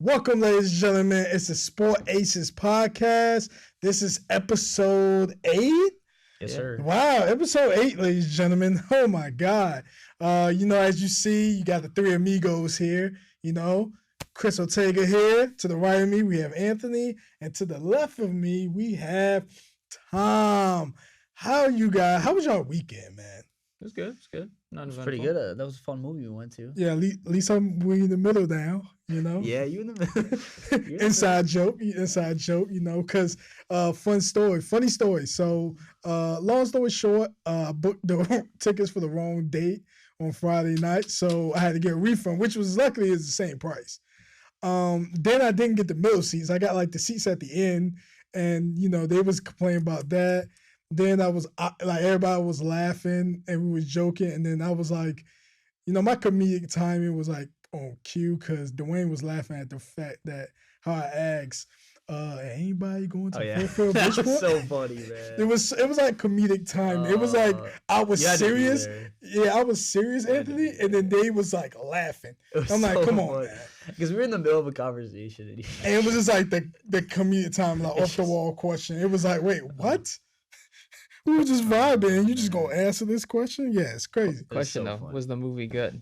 Welcome, ladies and gentlemen. It's the Sport Aces podcast. This is episode 8. Yes, sir. Wow, episode 8, ladies and gentlemen. Oh my God. As you see, you got the three amigos here. Chris Ortega here. To the right of me, we have Anthony, and to the left of me, we have Tom. How you guys? How was y'all weekend, man? It was good. It was pretty good. That was a fun movie we went to. Yeah, at least we in the middle now, Yeah, you in the middle. Inside joke, because funny story. So, long story short, I booked the tickets for the wrong date on Friday night, so I had to get a refund, which was luckily is the same price. Then I didn't get the middle seats. I got like the seats at the end, and they was complaining about that. Then I was like, everybody was laughing and we was joking. And then I was like, my comedic timing was like on cue because Dwayne was laughing at the fact that how I asked, anybody going to Fairfield That Bridgeport? was so funny, man. It was like comedic timing. It was like I was serious. Yeah, I was serious, Anthony. And then they was like laughing. I'm like, come on, man. Because we were in the middle of a conversation. And it was just like the comedic time, like off the wall question. It was like, wait, what? We were just vibing, and you just gonna answer this question? Yeah, it's crazy. Question though, was the movie good?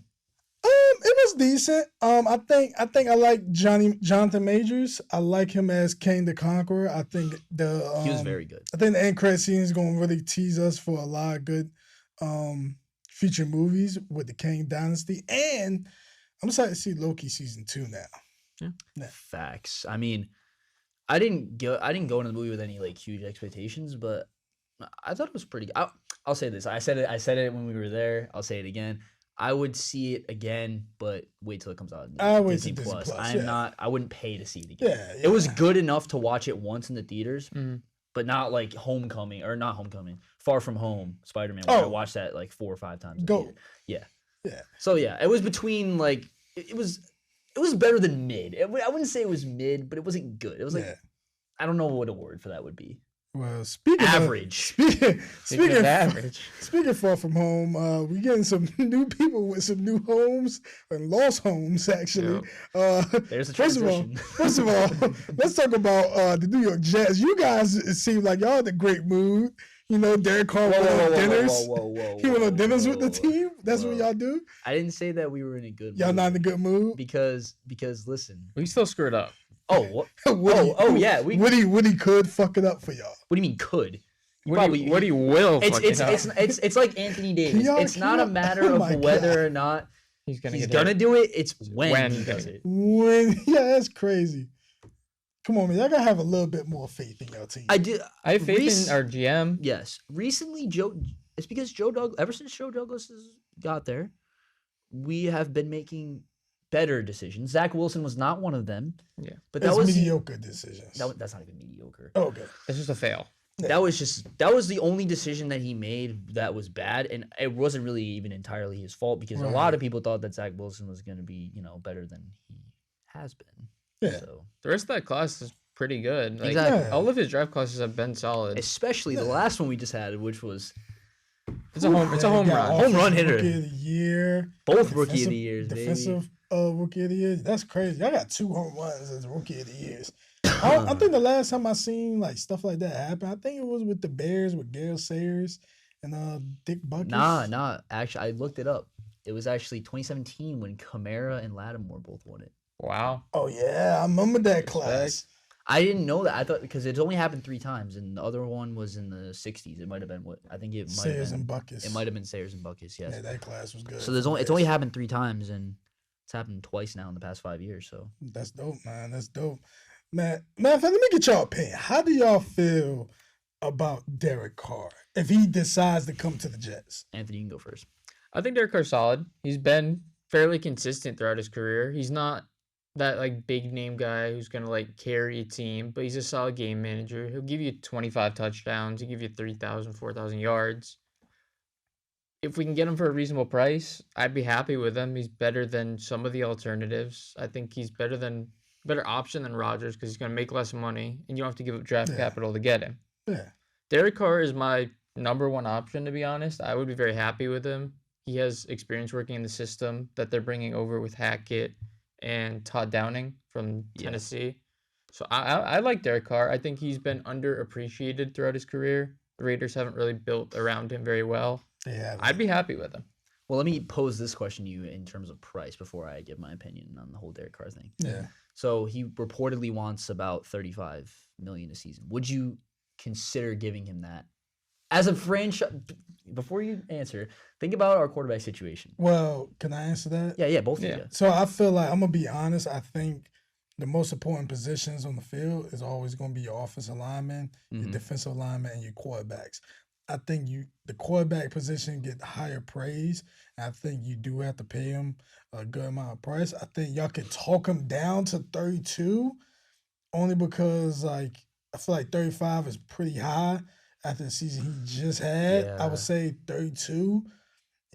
It was decent. I think I like Jonathan Majors. I like him as Kang the Conqueror. I think he was very good. I think the end credit scene is gonna really tease us for a lot of good future movies with the Kang Dynasty, and I'm excited to see Loki season 2 now. Yeah. Facts. I mean, I didn't go into the movie with any like huge expectations, but I thought it was pretty good. I'll say this. I said it when we were there. I'll say it again. I would see it again, but wait till it comes out. I wait till Disney Plus. I wouldn't pay to see it again. Yeah. It was good enough to watch it once in the theaters, but not like Far From Home, Spider-Man. I watched that like 4 or 5 times. Yeah. So yeah, it was between like it was better than mid. I wouldn't say it was mid, but it wasn't good. It was like I don't know what a word for that would be. Well, speaking average. Speaking of average. Speaking of Far From Home, we're getting some new people with some new homes and lost homes actually. There's a transition. First of all, let's talk about the New York Jets. You guys, it seems like y'all in a great mood. Derek Carr went on dinners. He went on dinners with the team. That's what y'all do. I didn't say that we were in a good mood. Y'all not in a good mood because listen, we still screwed up. Oh, what? Yeah. Woody could fuck it up for y'all. What do you mean could? Woody will. It's like Anthony Davis. It's not a matter of whether or not he's gonna do it. It's when he does it. That's crazy. Come on, man. Y'all gotta have a little bit more faith in your team. I do. I have faith in our GM. Yes. Recently, it's because ever since Joe Douglas has got there, we have been making better decisions. Zach Wilson was not one of them. Yeah, but that was mediocre decisions. That's not even mediocre. Oh, okay, it's just a fail. Yeah. That was the only decision that he made that was bad, and it wasn't really even entirely his fault because a lot of people thought that Zach Wilson was going to be better than he has been. Yeah. So the rest of that class is pretty good. Like, exactly. All of his draft classes have been solid, especially the last one we just had, which was. It's a home run hitter. Rookie of the year. Both rookie of the years, defensive rookie of the year. That's crazy. I got 2 home runs as rookie of the years. I think the last time I seen like stuff like that happen, I think it was with the Bears with Gale Sayers and Dick Buckus. Nah. Actually, I looked it up. It was actually 2017 when Kamara and Lattimore both won it. Wow. Oh yeah, I remember that class. I didn't know that. I thought because it's only happened 3 times, and the other one was in the 60s. It might have been Sayers and Buckus. It might have been Sayers and Buckus. Yes. Yeah, that class was good. So it's only happened 3 times, and it's happened twice now in the past 5 years. So that's dope, man. That's dope, man. Let me get y'all opinion. How do y'all feel about Derek Carr if he decides to come to the Jets? Anthony, you can go first. I think Derek Carr's solid. He's been fairly consistent throughout his career. He's not that like big name guy who's gonna like carry a team, but he's a solid game manager. He'll give you 25 touchdowns. He'll give you 3,000, 4,000 yards. If we can get him for a reasonable price, I'd be happy with him. He's better than some of the alternatives. I think he's better option than Rodgers because he's gonna make less money and you don't have to give up draft capital to get him. Yeah. Derek Carr is my number 1 option, to be honest. I would be very happy with him. He has experience working in the system that they're bringing over with Hackett and Todd Downing from Tennessee. So I like Derek Carr. I think he's been underappreciated throughout his career. The Raiders haven't really built around him very well. Yeah, I'd be happy with him. Well, let me pose this question to you in terms of price before I give my opinion on the whole Derek Carr thing. Yeah. So he reportedly wants about $35 million a season. Would you consider giving him that as a franchise? Before you answer, think about our quarterback situation. Well, can I answer that? Yeah, both of you. So I feel like I'm gonna be honest. I think the most important positions on the field is always going to be your offensive lineman, your defensive lineman, and your quarterbacks. I think the quarterback position get higher praise. And I think you do have to pay him a good amount of price. I think y'all could talk him down to 32, only because I feel like 35 is pretty high after the season he just had. Yeah. I would say 32.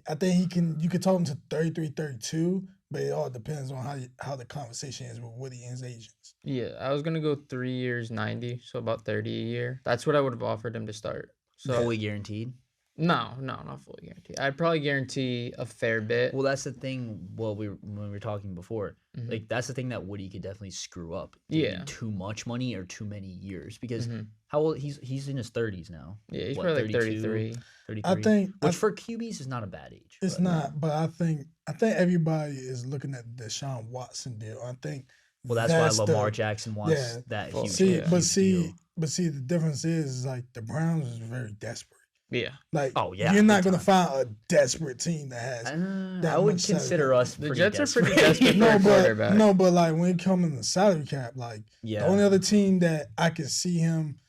I think you could talk him to 33, 32. But it all depends on how the conversation is with Woody and his agents. Yeah, I was going to go 3 years, 90, so about 30 a year. That's what I would have offered him to start. So fully guaranteed? No, not fully guaranteed. I'd probably guarantee a fair bit. Well, that's the thing. When we were talking before, like that's the thing that Woody could definitely screw up. Too much money or too many years because how old he's in his 30s now. Yeah, he's probably like 33. 33. Which for QBs is not a bad age. It's not, but I think everybody is looking at the Deshaun Watson deal. I think. Well, that's why Lamar Jackson wants that huge. Deal. But the difference is like the Browns is very desperate. Yeah. Like, you're not going to find a desperate team that has that I would consider us the Jets desperate. are pretty desperate for a quarterback. No, but like when it comes in the salary cap, like the only other team that I could see him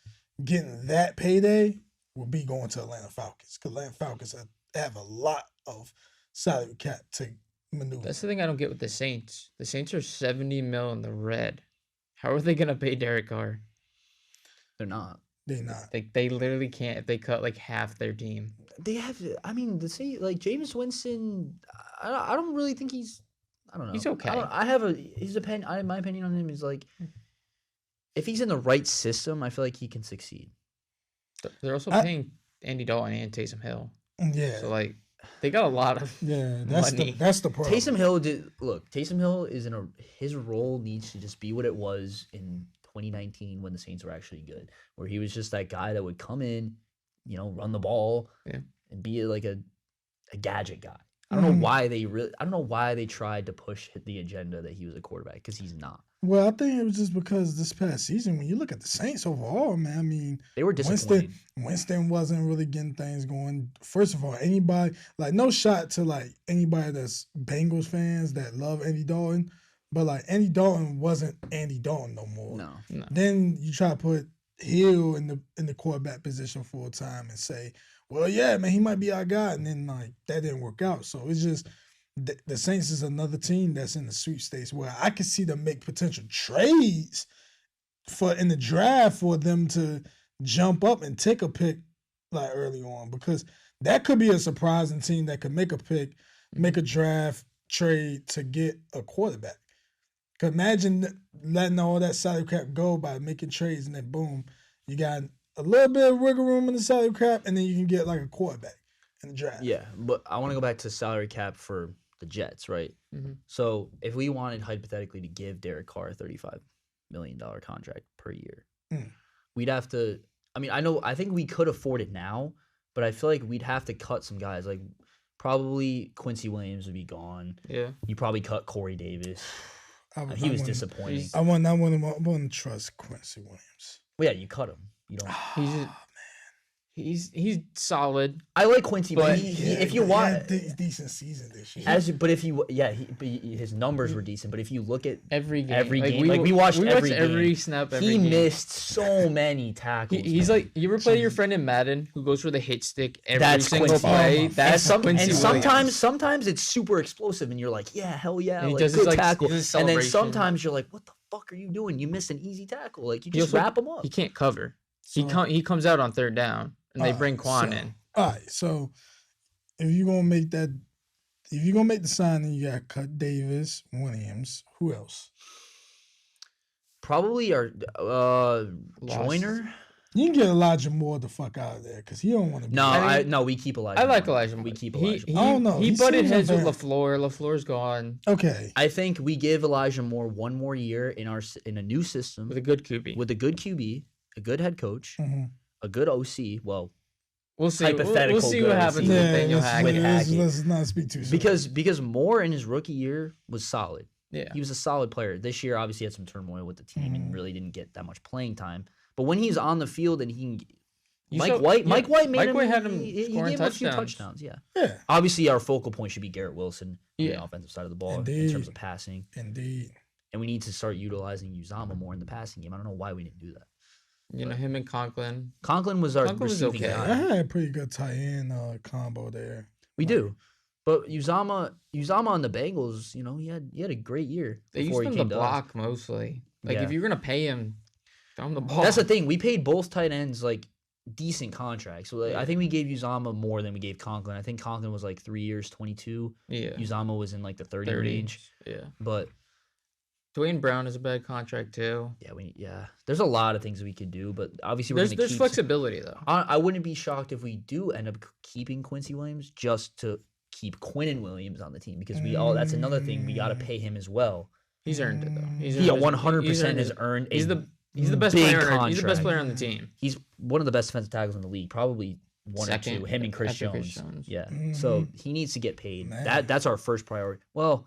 getting that payday would be going to Atlanta Falcons. Because Atlanta Falcons have a lot of salary cap to maneuver. That's the thing I don't get with the Saints. The Saints are $70 million in the red. How are they going to pay Derek Carr? They're not. They're not. They literally can't if they cut like half their team. They have. I mean, to say like Jameis Winston, I don't really think he's. I don't know. He's okay. His opinion. My opinion on him is like, if he's in the right system, I feel like he can succeed. They're also paying Andy Dalton and Taysom Hill. Yeah. So like, they got a lot of money. That's the problem. Taysom Hill is his role needs to just be what it was in 2019 when the Saints were actually good, where he was just that guy that would come in, run the ball and be like a gadget guy. I don't know why they tried to push the agenda that he was a quarterback, because he's not. Well, I think it was just because this past season, when you look at the Saints overall, man, I mean, they were disappointing. Winston wasn't really getting things going. First of all, anybody, like, no shot to like anybody that's Bengals fans that love Andy Dalton, but like Andy Dalton wasn't Andy Dalton no more. No. Then you try to put Hill in the quarterback position full time and say, well, yeah, man, he might be our guy, and then like that didn't work out. So it's just the Saints is another team that's in the sweepstakes where I could see them make potential trades in the draft for them to jump up and take a pick like early on, because that could be a surprising team that could make a pick, make a draft trade to get a quarterback. Cause imagine letting all that salary cap go by making trades, and then boom, you got a little bit of wiggle room in the salary cap, and then you can get like a quarterback in the draft. Yeah, but I want to go back to salary cap for the Jets, right? So if we wanted hypothetically to give Derek Carr a $35 million contract per year, we'd have to. I mean, I think we could afford it now, but I feel like we'd have to cut some guys. Like probably Quincy Williams would be gone. Yeah, you probably cut Corey Davis. He was disappointing. I wouldn't trust Quincy Williams. Well, yeah, you cut him. You don't. He's solid. I like Quincy, but if you want decent season this year. His numbers were decent. But if you look at every game, we watched every game. Every snap. He missed so many tackles. He's like, you ever play your friend in Madden who goes for the hit stick every single play? That's Quincy. And sometimes it's super explosive, and you're like, yeah, hell yeah, and like, good tackle. And then sometimes you're like, what the fuck are you doing? You missed an easy tackle. Like you just wrap him up. He can't cover. He comes out on third down. And they bring Quan in. All right, so if you're gonna make the signing, you got cut Davis, Williams. Who else? Probably our Joyner. You can get Elijah Moore the fuck out of there because he don't want to. No, we keep Elijah. I like Elijah Moore. We keep Elijah. I don't know. He butted heads with LaFleur. LaFleur's gone. Okay. I think we give Elijah Moore one more year in a new system with a good QB, a good head coach, a good OC. Well, we'll see. Hypothetical. We'll see what happens with Daniel Hackett. Let's not speak too soon. Because Moore in his rookie year was solid. Yeah, he was a solid player. This year, obviously, had some turmoil with the team and really didn't get that much playing time. But when he's on the field and he can. Mike White had him he gave him a few touchdowns. Yeah. Obviously, our focal point should be Garrett Wilson on the offensive side of the ball in terms of passing. Indeed. And we need to start utilizing Uzama more in the passing game. I don't know why we didn't do that. Him and Conklin. Conklin was our receiving guy. I had a pretty good tight end combo there. We do. But Uzama on the Bengals, he had a great year. They used him to block mostly. If you're gonna pay him, throw him the ball. That's the thing. We paid both tight ends decent contracts. So I think we gave Uzama more than we gave Conklin. I think Conklin was 3 years, 22. Yeah. Uzama was in the 30 range. Yeah. But Dwayne Brown is a bad contract too. Yeah. There's a lot of things we could do, but obviously there's flexibility though. I wouldn't be shocked if we do end up keeping Quincy Williams just to keep Quinnen Williams on the team because that's another thing. We got to pay him as well. He's earned it though. He 100% has earned. He's the best player. He's the best player on the team. He's one of the best defensive tackles in the league, probably one or two. Him and Chris Jones. Yeah. So he needs to get paid. Man. That's our first priority. Well,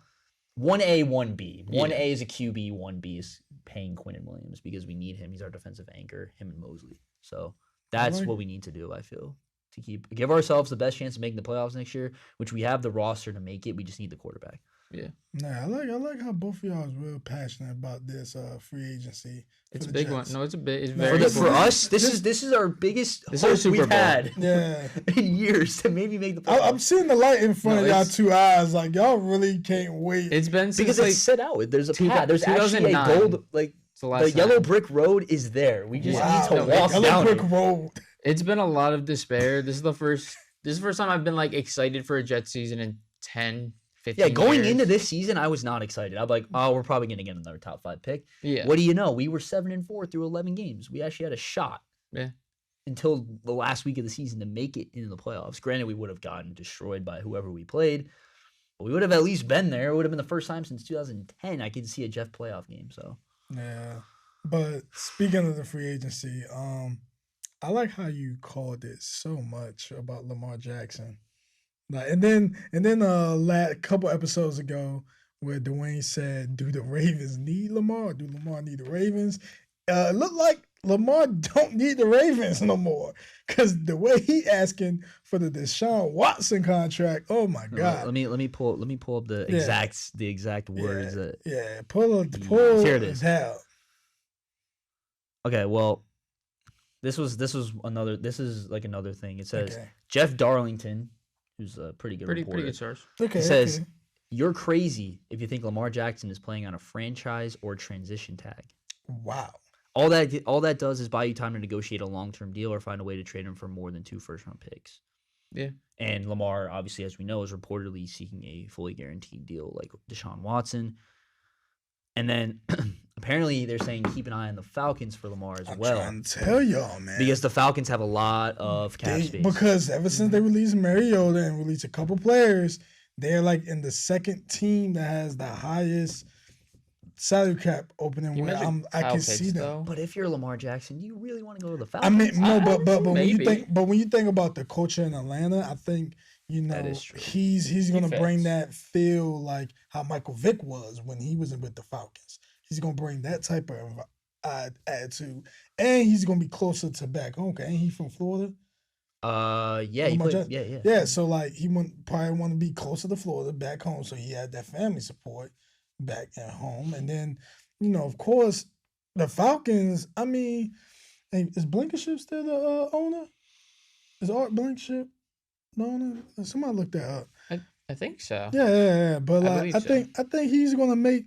1A, 1B. 1A is a QB, 1B is paying Quinnen Williams because we need him. He's our defensive anchor, him and Mosley. So that's what we need to do, I feel, to give ourselves the best chance of making the playoffs next year, which we have the roster to make it. We just need the quarterback. Yeah. Nah, I like how both of y'all is real passionate about this free agency. It's a big Jets. One. No, it's a big. It's very for us. This is our biggest hope we've had in years to maybe make the playoffs. I'm seeing the light in front of y'all two eyes. Y'all really can't wait. It's been since because it's set out. There's a path. There's actually a gold the yellow brick road is there. We just need to walk down yellow brick road. It's been a lot of despair. This is the first time I've been excited for a Jets season in 10. Going years. into this season, I was not excited. I'm like, we're probably going to get another top 5 pick. Yeah. What do you know? We were 7-4 through 11 games. We actually had a shot. Yeah. Until the last week of the season to make it into the playoffs. Granted, we would have gotten destroyed by whoever we played, but we would have at least been there. It would have been the first time since 2010 I could see a Jeff playoff game. So. Yeah. But speaking of the free agency, I like how you called it so much about Lamar Jackson. And then a couple episodes ago where Dwayne said, do the Ravens need Lamar? Do Lamar need the Ravens? It looked like Lamar don't need the Ravens no more because the way he asking for the Deshaun Watson contract, oh my God. Let me pull up the exact words pull here it is. Down. Okay, well, this is another thing. It says Jeff Darlington, who's a pretty good reporter. Pretty good source. Okay, says, you're crazy if you think Lamar Jackson is playing on a franchise or transition tag. Wow. All that does is buy you time to negotiate a long-term deal or find a way to trade him for more than 2 first-round picks. Yeah. And Lamar, obviously, as we know, is reportedly seeking a fully guaranteed deal like Deshaun Watson. And then apparently they're saying keep an eye on the Falcons for Lamar as well. I'm trying to tell y'all, man. Because the Falcons have a lot of cap space. Because ever since they released Mariota and released a couple players, they're in the second team that has the highest salary cap opening. Where I can see them. But if you're Lamar Jackson, do you really want to go to the Falcons? I mean, no, but when you think about the culture in Atlanta, I think he's gonna bring that feel like how Michael Vick was when he was with the Falcons. He's gonna bring that type of attitude, and he's gonna be closer to back home. Okay, ain't he from Florida? Yeah. So he probably want to be closer to Florida, back home, so he had that family support back at home. And then, of course, the Falcons. I mean, is Blankenship still the owner? Is Art Blankenship the owner? Somebody look that up. I think so. Yeah. But I think he's gonna make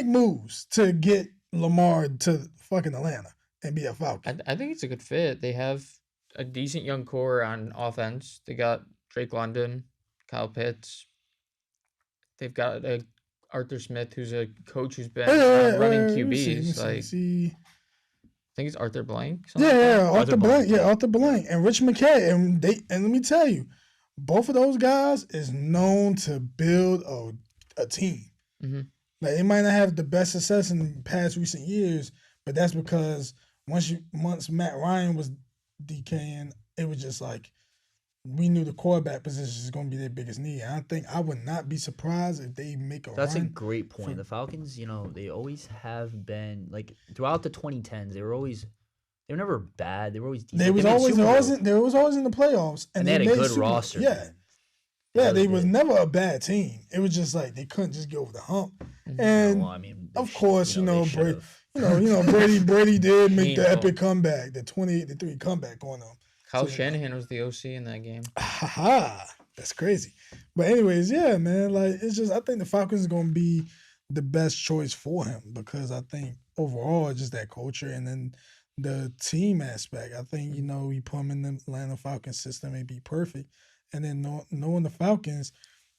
moves to get Lamar to fucking Atlanta and be a Falcon. I think it's a good fit. They have a decent young core on offense. They got Drake London, Kyle Pitts. They've got Arthur Smith, who's a coach who's been running QBs. think it's Arthur Blank. Yeah, Arthur Blank. Yeah, Arthur Blank and Rich McKay. And let me tell you, both of those guys is known to build a team. Mm-hmm. Like they might not have the best success in past recent years, but that's because once Matt Ryan was decaying, it was just like we knew the quarterback position is going to be their biggest need. I would not be surprised if they make a run. That's a great point. The Falcons, they always have been like throughout the 2010s. They were never bad. They were always decent. They was always in the playoffs, and they had a good roster. Yeah. Yeah, they was never a bad team. It was just like they couldn't just get over the hump. And of course, Brady, Brady did make the epic comeback, the 28-3 comeback on them. Kyle Shanahan was the OC in that game. That's crazy. But anyways, yeah, man, like it's just I think the Falcons is gonna be the best choice for him because I think overall it's just that culture and then the team aspect. I think we put him in the Atlanta Falcons system and be perfect. And then knowing the Falcons,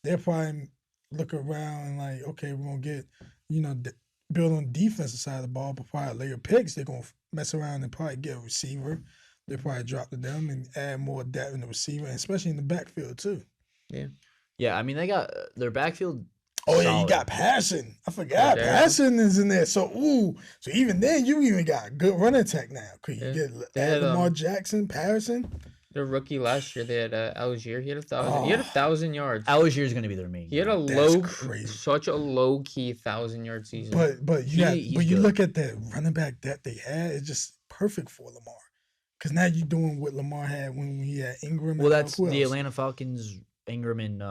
they'll probably look around and like, okay, we're going to get, build on the defensive side of the ball, but probably later picks, they're going to mess around and probably get a receiver. They probably drop to them and add more depth in the receiver, and especially in the backfield too. Yeah. Yeah, I mean, they got their backfield. Oh, yeah, you got passing. I forgot. Passing is in there. So even then, you even got good running attack now. Could you get Lamar Jackson, Patterson? Their rookie last year, they had Algier. He had 1,000. He had 1,000 yards. Algier is going to be their main. He had such a low key 1,000-yard season. But you look at that running back that they had, it's just perfect for Lamar. Because now you're doing what Lamar had when he had Ingram. Well, that's the Atlanta Falcons. Ingram and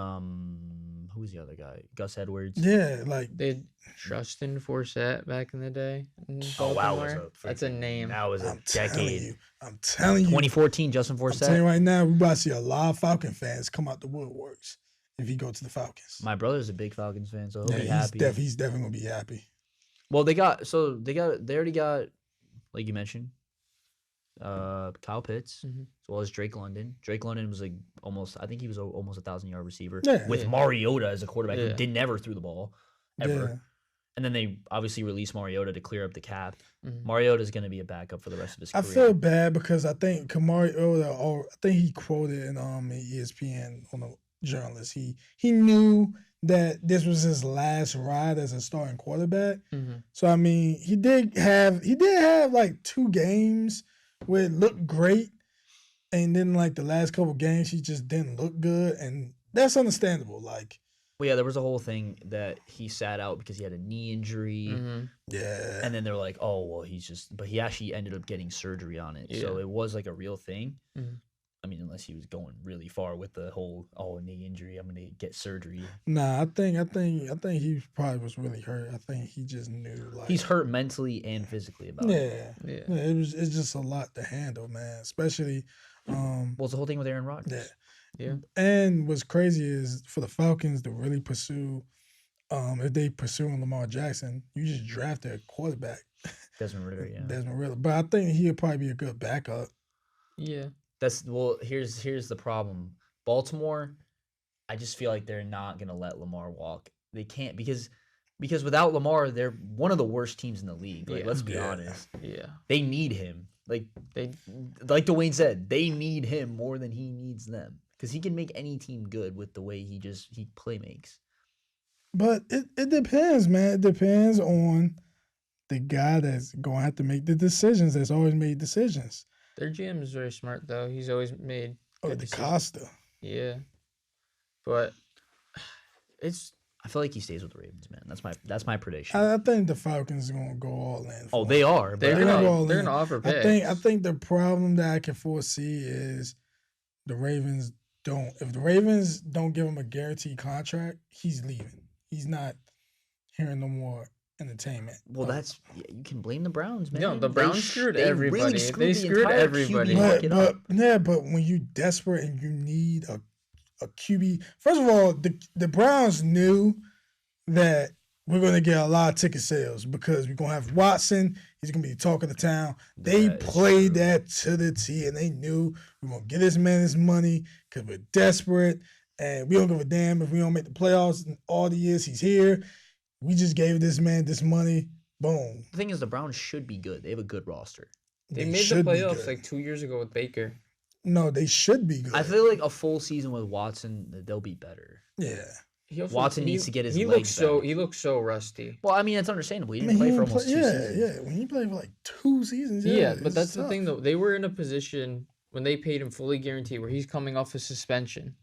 who was the other guy? Gus Edwards. Yeah, like they had Justin Forsett back in the day. That's a name. That was a decade. I'm telling you. 2014, Justin Forsett. I'm telling you right now, we about to see a lot of Falcon fans come out the woodworks if he go to the Falcons. My brother's a big Falcons fan, so he'll be happy. He's definitely gonna be happy. Well, they already got, like you mentioned, Kyle Pitts, as well as Drake London. Drake London was almost 1,000-yard receiver with Mariota as a quarterback who never threw the ball ever. Yeah. And then they obviously released Mariota to clear up the cap. Mm-hmm. Mariota is going to be a backup for the rest of his career. I feel bad because I think Mariota, I think he quoted in ESPN on a journalist. He knew that this was his last ride as a starting quarterback. Mm-hmm. So I mean, he did have like 2 games where it looked great, and then like the last couple games he just didn't look good, and that's understandable. Like, well, yeah, there was a whole thing that he sat out because he had a knee injury. Mm-hmm. Yeah, and then they're like, oh well, but he actually ended up getting surgery on it, so it was like a real thing. Mm-hmm. I mean, unless he was going really far with the whole knee injury, I'm gonna get surgery. Nah, I think he probably was really hurt. I think he just knew like he's hurt mentally and physically about it. Yeah. It's just a lot to handle, man. Especially, well, it's the whole thing with Aaron Rodgers. Yeah. And what's crazy is for the Falcons to really pursue, if they pursue Lamar Jackson, you just draft a quarterback. Desmond Ridder, yeah. Desmond Ridder, but I think he'll probably be a good backup. Yeah. Here's the problem. Baltimore, I just feel like they're not gonna let Lamar walk. They can't because without Lamar, they're one of the worst teams in the league. Like, let's be honest. Yeah. They need him. Like Dwayne said, they need him more than he needs them. Because he can make any team good with the way he play makes. But it depends, man. It depends on the guy that's going to have to make the decisions. That's always made decisions. Their GM is very smart, though. He's always made good decisions. Costa. Yeah. But I feel like he stays with the Ravens, man. That's my prediction. I think the Falcons are going to go all in. Oh, they are. They're going to offer picks. I think the problem that I can foresee is the Ravens don't. If the Ravens don't give him a guaranteed contract, he's leaving. He's not hearing no more entertainment. Well, you can blame the Browns, man. No, the Browns screwed everybody. They screwed everybody. But when you desperate and you need a QB, first of all, the Browns knew that we're going to get a lot of ticket sales because we're going to have Watson. He's going to be the talk of the town. They played that to the T, and they knew we're going to get this man his money because we're desperate, and we don't give a damn if we don't make the playoffs in all the years he's here. We just gave this man this money. Boom. The thing is, the Browns should be good. They have a good roster. They made the playoffs like 2 years ago with Baker. No, they should be good. I feel like a full season with Watson, they'll be better. Yeah. Watson needs to get his legs back. He looks so rusty. Well, I mean, it's understandable. He didn't play for almost 2 seasons. Yeah, when he played for like 2 seasons. Yeah, but that's the thing, though. They were in a position when they paid him fully guaranteed where he's coming off a suspension.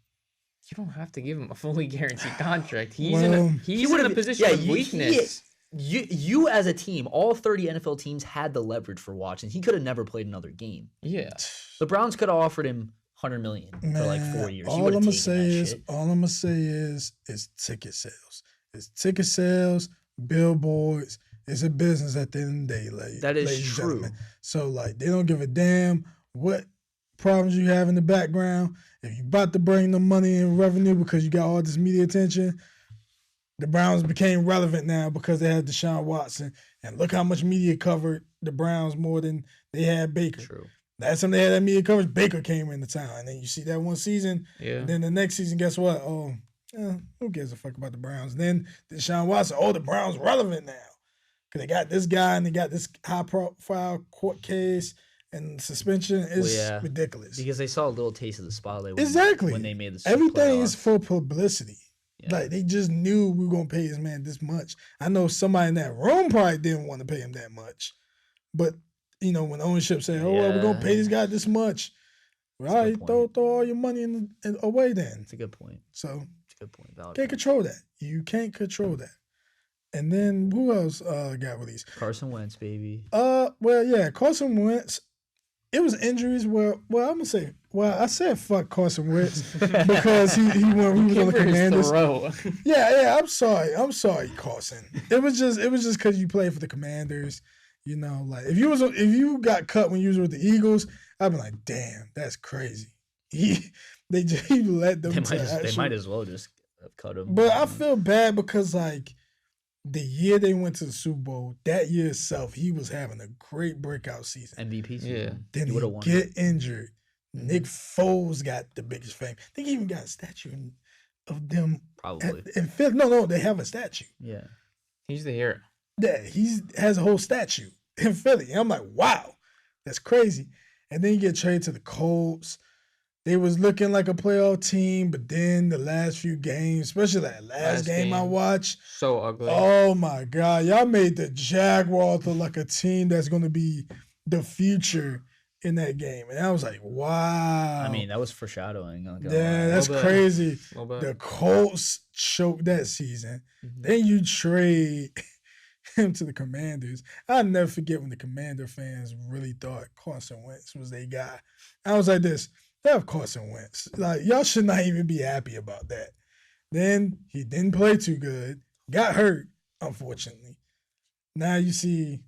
You don't have to give him a fully guaranteed contract. He's in a position of weakness. You as a team, all 30 NFL teams had the leverage for Watson. He could have never played another game. Yeah. The Browns could have offered him $100 million for like 4 years. All I'm gonna say is ticket sales. It's ticket sales, billboards. It's a business at the end of the day. Like, that is true. So like they don't give a damn what problems you have in the background. If you about to bring them money and revenue because you got all this media attention, the Browns became relevant now because they had Deshaun Watson. And look how much media covered the Browns more than they had Baker. True. Last time they had that media coverage, Baker came into town. And then you see that one season. Yeah. And then the next season, guess what? Oh, who gives a fuck about the Browns? And then Deshaun Watson, the Browns relevant now. Because they got this guy and they got this high-profile court case and suspension. Is ridiculous. Because they saw a little taste of the spotlight when they made the Everything playoffs. Is for publicity. Yeah. Like, they just knew we were going to pay this man this much. I know somebody in that room probably didn't want to pay him that much. But, when ownership said, we're going to pay this guy this much. All right, throw all your money away then. That's a good point. So, it's a good point. Can't control that. You can't control that. And then, who else got released? Carson Wentz, baby. Carson Wentz. It was injuries where, I'm going to say, I said fuck Carson Wentz because he was on the Commanders. Yeah, I'm sorry, Carson. It was just because you played for the Commanders. Like if you got cut when you was with the Eagles, I'd be like, damn, that's crazy. He let them. They might as well just have cut him. But I feel bad because like the year they went to the Super Bowl, that year itself, he was having a great breakout season. MVP season. Yeah. Then he get injured. Nick Foles got the biggest fame. I think he even got a statue of them. Probably. No, they have a statue. Yeah. He's the hero. Yeah, he has a whole statue in Philly. And I'm like, wow, that's crazy. And then you get traded to the Colts. They was looking like a playoff team, but then the last few games, especially that last game I watched. So ugly. Oh, my God. Y'all made the Jaguars look like a team that's going to be the future in that game. And I was like, wow. I mean, that was foreshadowing. Yeah, that's crazy. The Colts choked that season. Mm-hmm. Then you trade him to the Commanders. I'll never forget when the Commander fans really thought Carson Wentz was their guy. I was like this. They have Carson Wentz. Like, y'all should not even be happy about that. Then he didn't play too good. Got hurt, unfortunately. Now you see.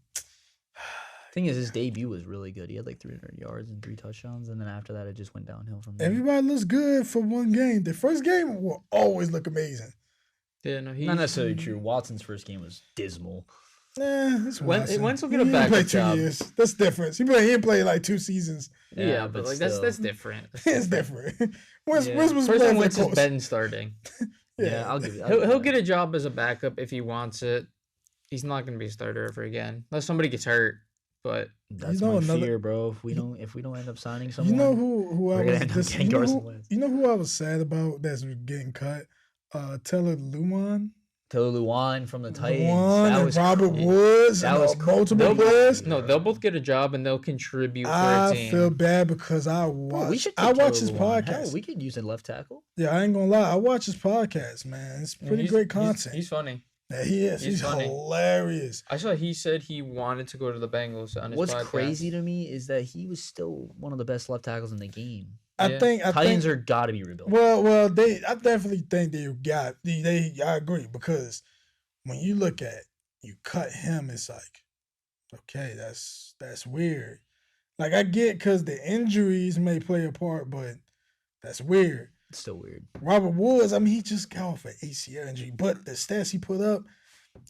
Thing is, his debut was really good. He had like 300 yards and 3 touchdowns, and then after that, it just went downhill from there. Everybody looks good for one game. The first game will always look amazing. Yeah, no, not necessarily true. Watson's first game was dismal. It's Watson. Wentz will get a backup job. 2 years. That's different. He didn't play like 2 seasons. Yeah, but like that's different. It's different. Wentz was playing Wentz is Ben starting. Yeah, I'll give you. He'll get a job as a backup if he wants it. He's not going to be a starter ever again unless somebody gets hurt. But that's my fear, bro. If we don't end up signing someone, who I was who I was sad about that's getting cut? Taylor Lewan from the Titans. That was Robert Woods. That was multiple players. No, they'll both get a job and they'll contribute for a team. I feel bad because I watch his podcast. Hell, we could use a left tackle. Yeah, I ain't gonna lie. I watch his podcast, man. It's pretty great content. He's funny. Yeah, he is. He's hilarious. I saw he said he wanted to go to the Bengals on his podcast. What's crazy to me is that he was still one of the best left tackles in the game. I think Titans are got to be rebuilt. Well, I definitely think I agree because when you look at you cut him, it's like, okay, that's weird. Like I get because the injuries may play a part, but that's weird. It's still weird. Robert Woods, I mean, he just got off an ACL injury, but the stats he put up,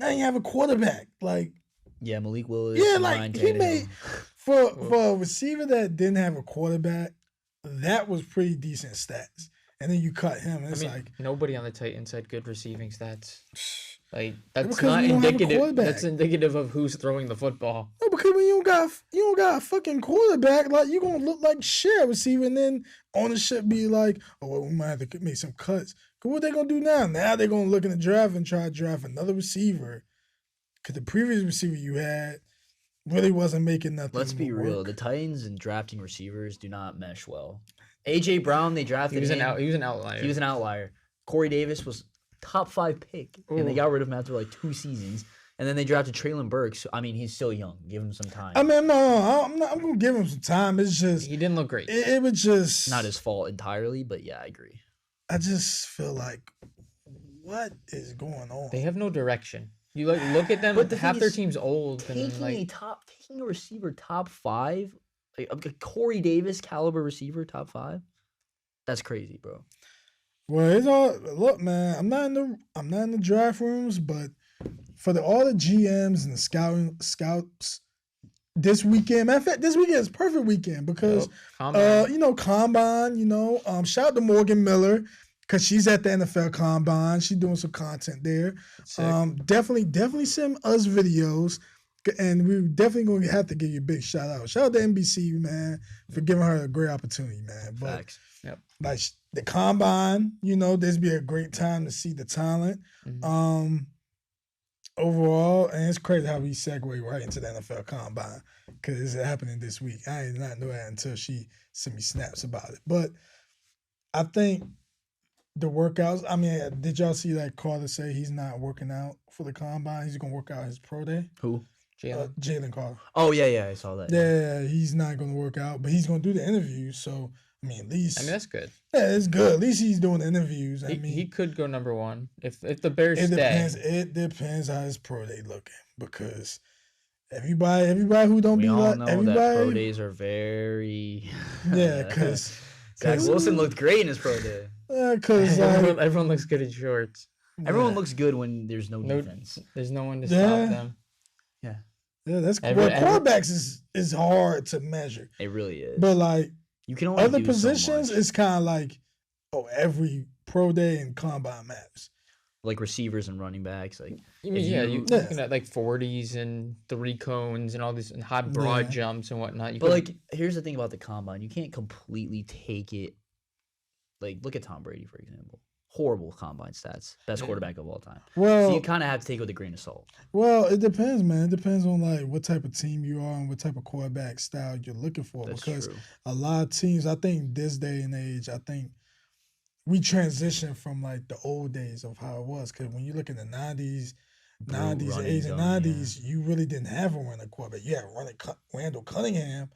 I ain't have a quarterback. Like, yeah, Malik Willis. Yeah, like he made for a receiver that didn't have a quarterback. That was pretty decent stats. And then you cut him. And it's like nobody on the Titans had good receiving stats. Like that's not indicative. That's indicative of who's throwing the football. No, because when you don't got a fucking quarterback, like you gonna look like shit receiver, and then ownership be like, oh, well, we might have to make some cuts. Cause what they gonna do now? Now they're gonna look in the draft and try to draft another receiver. Cause the previous receiver you had really wasn't making nothing. Let's be real. The Titans and drafting receivers do not mesh well. A.J. Brown, they drafted He was an outlier. He was an outlier. Corey Davis was top 5 pick, and they got rid of him after like 2 seasons. And then they drafted Treylon Burks. I mean, he's still young. Give him some time. I mean, no, I'm gonna give him some time. It's just he didn't look great. It was just not his fault entirely, but yeah, I agree. I just feel like, what is going on? They have no direction. You look at them, but half their team's old. Taking a receiver top 5, like a Corey Davis caliber receiver top 5, that's crazy, bro. Well, it's all look, man. I'm not in the draft rooms, but for all the GMs and the scouts this weekend. Matter of fact, this weekend is perfect weekend because Combine. Shout out to Morgan Miller. Cause she's at the NFL Combine, she's doing some content there. Definitely send us videos, and we're definitely gonna have to give you a big shout out. Shout out to NBC, man, for giving her a great opportunity, man. But Facts. Yep. Like the Combine, this be a great time to see the talent. Mm-hmm. Overall, and it's crazy how we segue right into the NFL Combine because it's happening this week. I did not know that until she sent me snaps about it, but I think. The workouts. I mean, did y'all see that Carter say he's not working out for the Combine? He's gonna work out his pro day. Who? Jalen Carter. Oh yeah, I saw that. Yeah, he's not gonna work out, but he's gonna do the interviews. So I mean, at least that's good. Yeah, it's good. At least he's doing the interviews. He could go number 1 if the Bears stay. Depends. It depends how his pro day looking because everybody who don't we be all like know everybody. That pro days are very. Yeah, because Zach Wilson looked great in his pro day. Because everyone looks good in shorts. Everyone looks good when there's no defense. There's no one to stop them. Yeah, that's cool. Quarterbacks is hard to measure. It really is. But like you can only other do positions, so much. It's kind of like every pro day and combine matters. Like receivers and running backs, like you're looking at like 40s and 3 cones and all these and high broad jumps and whatnot. Here's the thing about the combine: you can't completely take it. Like, look at Tom Brady, for example. Horrible combine stats. Best quarterback of all time. Well, so you kind of have to take it with a grain of salt. Well, it depends, man. It depends on, like, what type of team you are and what type of quarterback style you're looking for. That's because true. A lot of teams, I think this day and age, we transition from, like, the old days of how it was. Because when you look in the 90s, 80s, and 90s, you really didn't have a running quarterback. You had Randall Cunningham.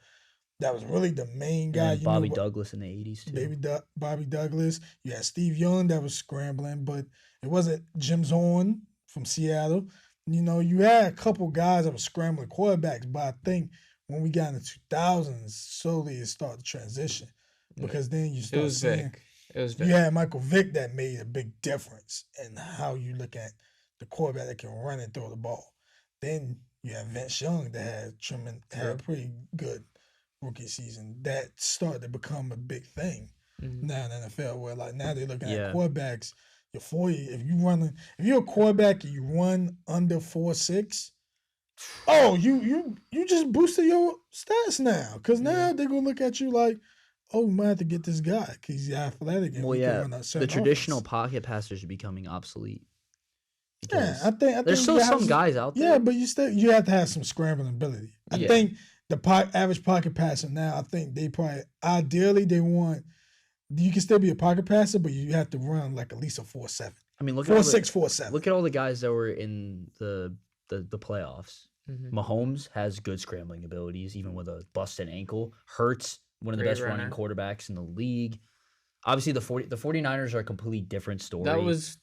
That was really the main guy. And Bobby Douglas in the 80s, too. Bobby Douglas. You had Steve Young that was scrambling, but it wasn't Jim Zorn from Seattle. You had a couple guys that were scrambling quarterbacks, but I think when we got in the 2000s, slowly it started to transition. Because then you start seeing... It was Vic. You had Michael Vick that made a big difference in how you look at the quarterback that can run and throw the ball. Then you have Vince Young that had a pretty good rookie season. That started to become a big thing now in the NFL, where like now they're looking at quarterbacks. You're 40. If you're a quarterback and you run under 4.6, you just boosted your stats now. Because now they're gonna look at you like, we might have to get this guy because he's athletic. And the traditional pocket passers are becoming obsolete. I think there's still some guys out there. Yeah, but you have to have some scrambling ability. I think the average pocket passer now, I think they probably ideally they want you can still be a pocket passer, but you have to run like at least a 4.7. I mean, look 4.6, 4.7. Look at all the guys that were in the playoffs. Mm-hmm. Mahomes has good scrambling abilities, even with a busted ankle. Hurts, one of the best running quarterbacks in the league. Obviously, the 49ers are a completely different story. That was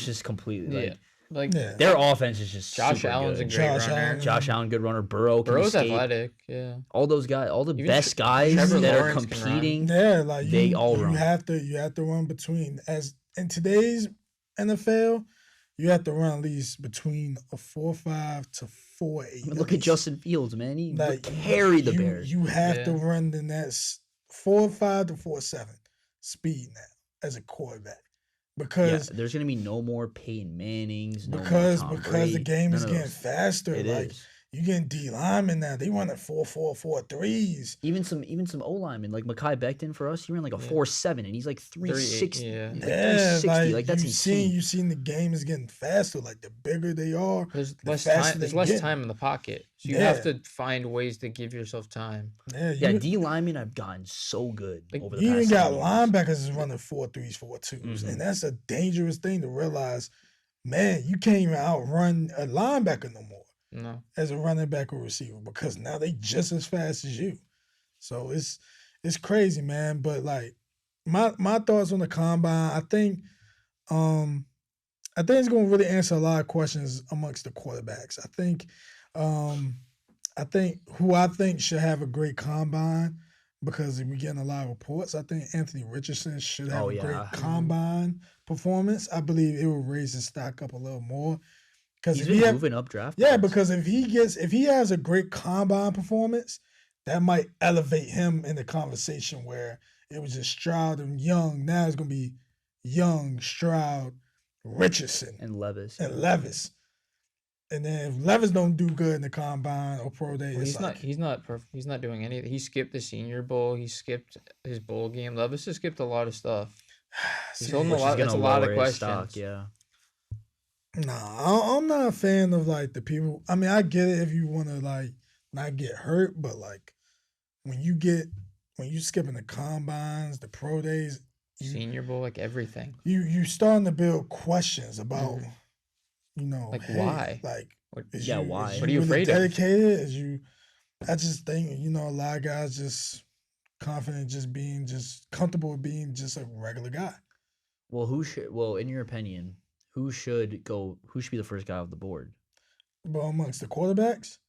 just completely their offense is just Josh Allen's good. A great runner. Josh Allen, good runner. Burrow's athletic. Yeah. All those guys, all the best guys Trevor that Lawrence are competing. Yeah, like they all run. You have to run between as in today's NFL. You have to run at least between a 4.5 to 4.8. Look at Justin Fields, man. He carried the Bears. You have to run the next 4.5 to 4.7 speed now as a quarterback. Because there's gonna be no more Peyton Mannings, no more Tom because Brady. the game is getting faster. It like is. you getting D linemen now. They running 4.4 Even some O linemen like Mekhi Becton for us. He ran like a 4.7 and he's like 360. Yeah. Like 360. Like that's insane. You seen the game is getting faster. Like the bigger they are, there's the less faster time. There's they less get. time in the pocket, so you have to find ways to give yourself time. Yeah, D linemen have gotten so good over the you past. even got 10 years. linebackers is running 4.3s, 4.2s, and that's a dangerous thing to realize. Man, you can't even outrun a linebacker no more. No. As a running back or receiver, because now they just as fast as you. So it's crazy, man. But like my thoughts on the combine, I think it's gonna really answer a lot of questions amongst the quarterbacks. I think who I think should have a great combine, because we're getting a lot of reports. I think Anthony Richardson should have a great combine performance. I believe it will raise his stock up a little more. Because if he moving up draft. Yeah, because if he has a great combine performance, that might elevate him in the conversation where it was just Stroud and Young. Now it's gonna be Young, Stroud, Richardson, and Levis. And then if Levis don't do good in the combine or pro day, he's not doing anything. He skipped the Senior Bowl. He skipped his bowl game. Levis has skipped a lot of stuff. He's holding a lot. That's a lot of questions. Stock, yeah. Nah, I'm not a fan of like the people. I mean, I get it if you want to like not get hurt, but like when you skipping the combines, the pro days, Senior Bowl, like everything. You starting to build questions about, like why? Like why? What are you afraid of? Dedicated? I just think a lot of guys just confident, just being just comfortable with being just a regular guy. Well, in your opinion, who should be the first guy off the board? Well, amongst the quarterbacks?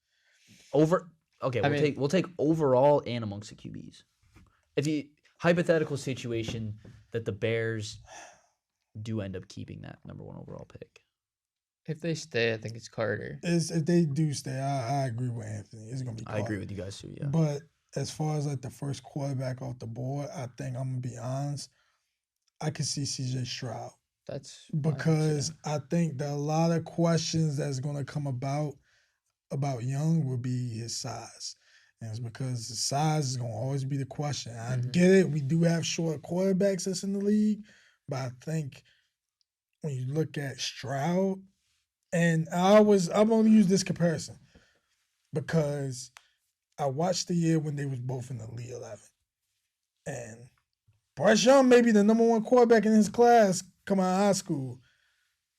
We'll take overall and amongst the QBs. If you hypothetical situation that the Bears do end up keeping that number 1 overall pick. If they stay, I think it's Carter. If they do stay, I agree with Anthony. It's gonna be Carter. I agree with you guys too, yeah. But as far as like the first quarterback off the board, I think I'm gonna be honest, I could see CJ Stroud. That's because I think that a lot of questions that's going to come about Young will be his size. And it's because the size is going to always be the question. I get it. We do have short quarterbacks that's in the league, but I think when you look at Stroud, and I'm going to use this comparison because I watched the year when they was both in the Elite 11. And Bryce Young may be the number 1 quarterback in his class coming out of high school,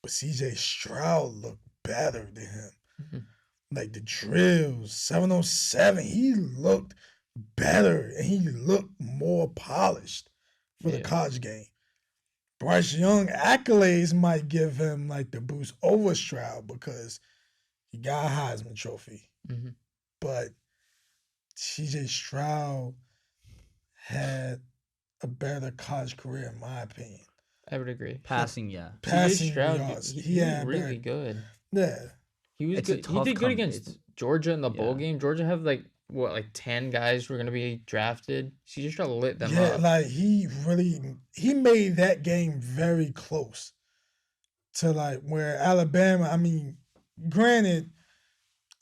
but CJ Stroud looked better than him. Like the drills, 707, he looked better and he looked more polished for the college game. Bryce Young accolades might give him like the boost over Stroud because he got a Heisman Trophy. But CJ Stroud had a better college career, in my opinion. I would agree. Passing, yeah. Passing Stroud, yards. He was really good. Yeah. He was good. He did good against Georgia in the bowl game. Georgia have like 10 guys who are gonna be drafted. CJ Stroud lit them up. Yeah, like he made that game very close to like where Alabama. I mean, granted,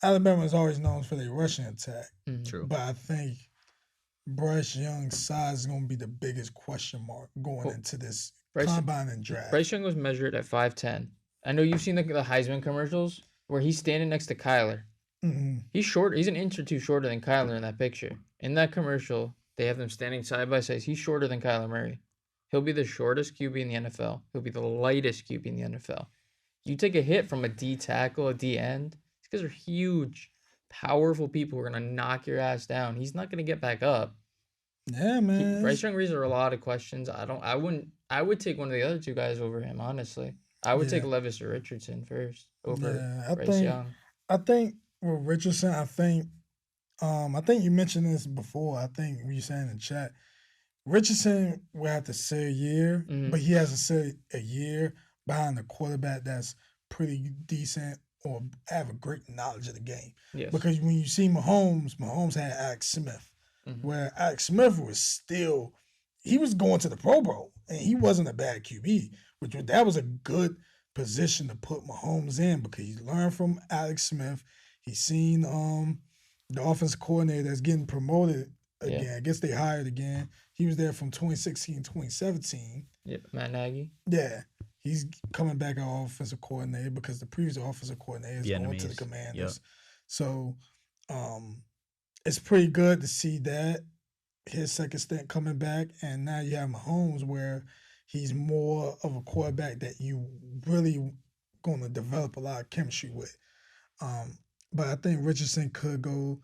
Alabama is always known for their rushing attack. True. But I think Bryce Young's size is gonna be the biggest question mark going into this combine and draft. Bryce Young was measured at 5'10". I know you've seen the Heisman commercials where he's standing next to Kyler. He's short. He's an inch or two shorter than Kyler in that picture. In that commercial, they have them standing side by side. He's shorter than Kyler Murray. He'll be the shortest QB in the NFL. He'll be the lightest QB in the NFL. You take a hit from a D tackle, a D end. These guys are huge, powerful people who are gonna knock your ass down. He's not gonna get back up. Yeah, man. Bryce Young raises a lot of questions. I would take one of the other 2 guys over him, honestly. I would take Levis or Richardson first over Bryce Young. I think with Richardson, I think you mentioned this before. I think you said in the chat, Richardson will have to say a year, but he has to say a year behind a quarterback that's pretty decent or have a great knowledge of the game. Yes. Because when you see Mahomes had Alex Smith, where Alex Smith was still he was going to the Pro Bowl, and he wasn't a bad QB. That was a good position to put Mahomes in because he learned from Alex Smith. He's seen the offensive coordinator that's getting promoted again. Yeah. I guess they hired again. He was there from 2016, 2017. Yep, Matt Nagy. Yeah. He's coming back as offensive coordinator because the previous offensive coordinator is going to the Commanders. Yep. So it's pretty good to see that his second stint coming back, and now you have Mahomes where he's more of a quarterback that you really going to develop a lot of chemistry with. But I think Richardson could go.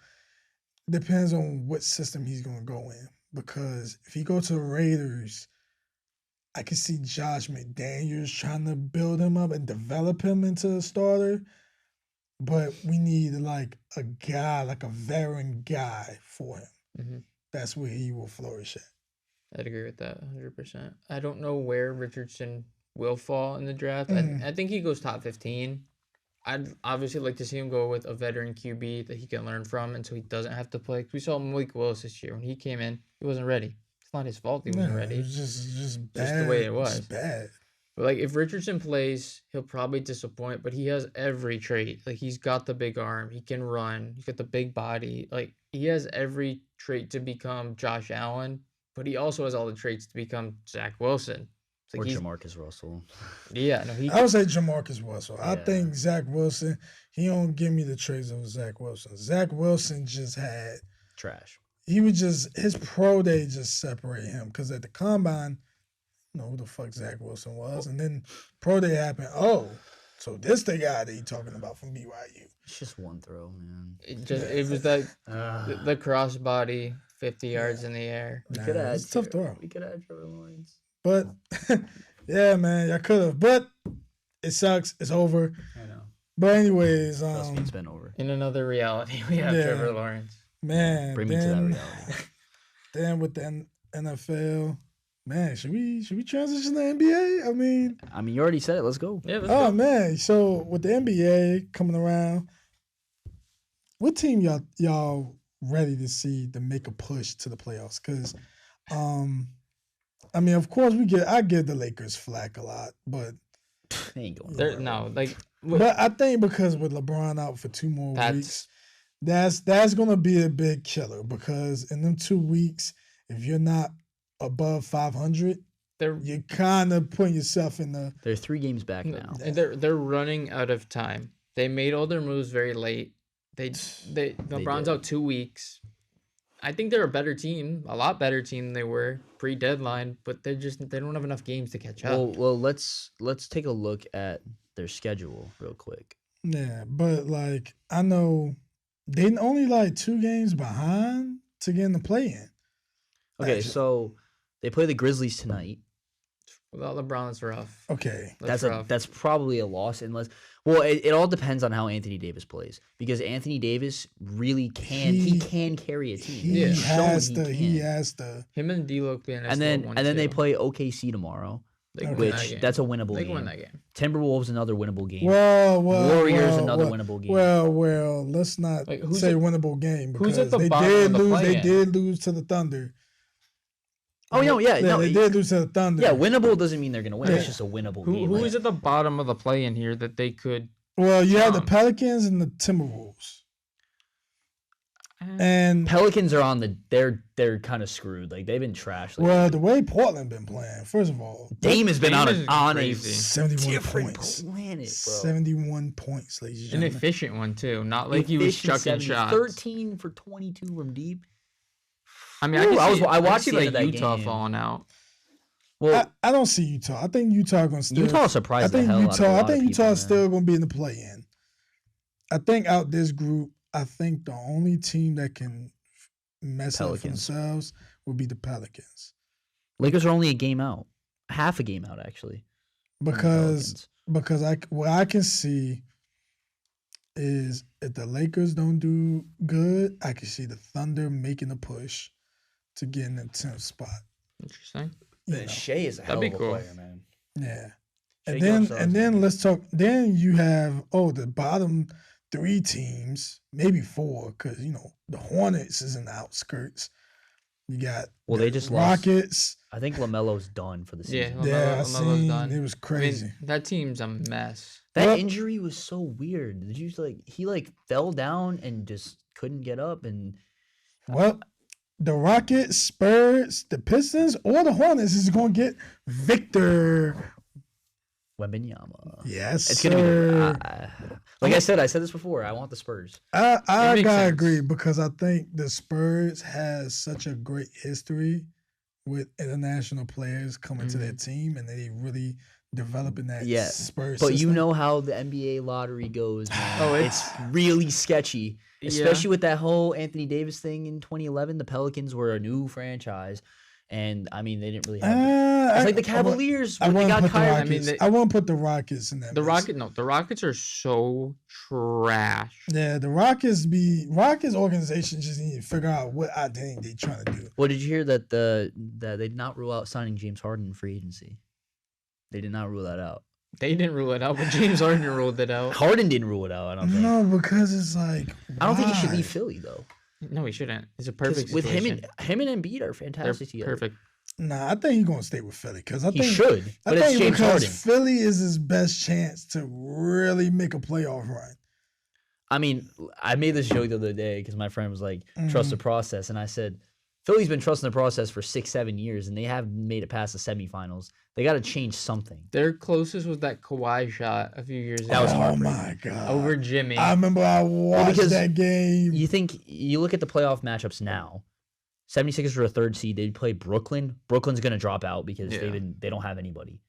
Depends on what system he's going to go in, because if he go to the Raiders, I can see Josh McDaniels trying to build him up and develop him into a starter. But we need like a guy, like a veteran guy for him. Mm-hmm. That's where he will flourish at. I'd agree with that 100%. I don't know where Richardson will fall in the draft. I think he goes top 15. I'd obviously like to see him go with a veteran QB that he can learn from, and so he doesn't have to play. We saw Malik Willis this year. When he came in, he wasn't ready. It's not his fault he wasn't ready. It was just bad. Just the way it was. Just bad. But like, if Richardson plays, he'll probably disappoint, but he has every trait. Like, he's got the big arm. He can run. He's got the big body. Like, he has every trait to become Josh Allen, but he also has all the traits to become Zach Wilson. Or Jamarcus Russell. Yeah, no, I would say Jamarcus Russell. Yeah. I think Zach Wilson, he don't give me the traits of Zach Wilson. Zach Wilson just had trash. He would just, his pro day just separate him, because at the combine, you know who the fuck Zach Wilson was, and then pro day happened. Oh, so this the guy that he talking about from BYU. It's just one throw, man. It was like the crossbody, 50 yards in the air. We could add tough throw. We could add Trevor Lawrence. But yeah, man, I could have. But it sucks. It's over. I know. But anyways, it's been over. In another reality, we have Trevor Lawrence. Man, bring me to that reality. Then with the NFL, man, should we transition to NBA? I mean, you already said it. Let's go. Yeah. Let's go. Man, so with the NBA coming around, what team y'all ready to see to make a push to the playoffs? Because, of course I give the Lakers flack a lot, but they ain't going there. No, like, but I think because with LeBron out for 2 more weeks, that's gonna be a big killer, because in them 2 weeks, if you're not above 500, you're kind of putting yourself in the. They're 3 games back now, and they're running out of time. They made all their moves very late. LeBron's out 2 weeks. I think they're a better team, a lot better team than they were pre-deadline, but they don't have enough games to catch up. Well, let's take a look at their schedule real quick. Yeah, but like, I know they only like 2 games behind to get in the play-in. Okay, so they play the Grizzlies tonight. Without LeBron, it's rough. Okay, that's probably a loss unless. Well, it all depends on how Anthony Davis plays, because Anthony Davis really can. He can carry a team. He has to. Him and D-Lo can. And then they play OKC tomorrow, which that's a winnable game. They can win that game. Timberwolves another winnable game. Warriors another winnable game. Well, let's not say winnable game, because who's at the bottom of the play-in? They did lose to the Thunder. Oh, no, yeah. No, they did lose to the Thunder. Yeah, winnable doesn't mean they're going to win. Yeah. It's just a winnable game. Who is at the bottom of the play-in here that they could... Well, you have the Pelicans and the Timberwolves. And Pelicans are on they're kind of screwed. Like, they've been trashed. Well, the way Portland been playing, first of all, Dame has been on a 71 points. Planet, bro. 71 points, ladies and gentlemen. An efficient one too, not like he was chucking shots. 13 for 22 from deep. I mean, I watched like Utah falling out. Well, I don't see Utah. I think Utah going to still. Utah surprised the hell out of a lot I think Utah is still going to be in the play-in. I think out this group, I think the only team that can mess up for themselves will be the Pelicans. Lakers are only a game out, half a game out actually. Because what I can see is if the Lakers don't do good, I can see the Thunder making a push to get in the 10th spot. Interesting. Shea is a hell of a player, man. Yeah. And then let's talk. Then you have the bottom 3 teams, maybe 4, because the Hornets is in the outskirts. You got they just Rockets. I think LaMelo's done for the season. LaMelo's done. It was crazy. I mean, that team's a mess. That injury was so weird. Did you he fell down and just couldn't get up and the Rockets, Spurs, the Pistons, or the Hornets is going to get Victor Wembanyama. Yes, it's gonna be. I said this before. I want the Spurs. I gotta agree because I think the Spurs has such a great history with international players coming to their team, and they really developing that Spurs. But system. you know how the NBA lottery goes, man. It's really sketchy, especially with that whole Anthony Davis thing in 2011. The Pelicans were a new franchise. And I mean, they didn't really have. It's like the Cavaliers when they got Kyrie. I won't put the Rockets in that. The Rockets are so trash. Yeah, the Rockets organization just need to figure out what identity they trying to do. Well, did you hear that that they did not rule out signing James Harden in free agency? They did not rule that out. They didn't rule it out, but James Harden ruled it out. Harden didn't rule it out. I don't think. No, because it's like I don't think he should leave Philly though. No, he shouldn't. It's a perfect with situation. him and Embiid are fantastic together. Perfect. Nah, I think he's gonna stay with Philly because I think he should. But I it's James Harden. Philly is his best chance to really make a playoff run. I mean, I made this joke the other day because my friend was like, "Trust the process," and I said, "Philly's been trusting the process for 6-7 years, and they haven't made it past the semifinals. They got to change something." Their closest was that Kawhi shot a few years ago. That was Oh my god! Over Jimmy. I remember I watched that game. You look at the playoff matchups now. 76ers are a third seed. They play Brooklyn. Brooklyn's gonna drop out because they don't have anybody.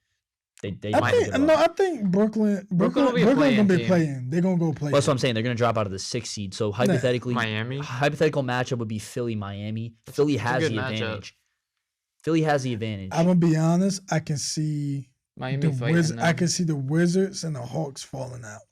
I think Brooklyn gonna be playing. They're gonna go play. That's what I'm saying. They're gonna drop out of the 6th seed. So hypothetically, Miami. Hypothetical matchup would be Philly Miami. Philly has the advantage. Philly has the advantage. I'm gonna be honest. I can see Miami fighting. I can see the Wizards and the Hawks falling out.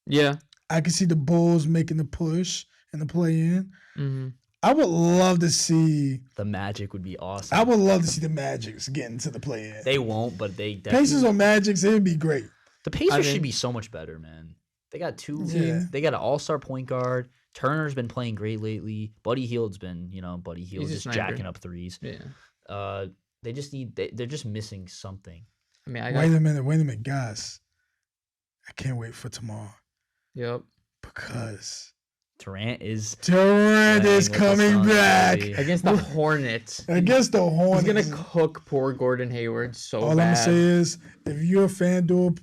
Yeah. I can see the Bulls making the push and the play-in. Mm-hmm. I would love to see the Magic would be awesome. I would love to see the Magics get into the play-in. They won't, but they Pacers or Magics, it would be great. The Pacers should be so much better, man. They got they got an all-star point guard. Turner's been playing great lately. Buddy Hield's been, just jacking up threes. Yeah. They just they're just missing something. I mean, wait a minute, guys. I can't wait for tomorrow. Yep. Because Durant is coming back against the Hornets. He's gonna cook poor Gordon Hayward so bad. All I'm gonna say is, if you're a FanDuel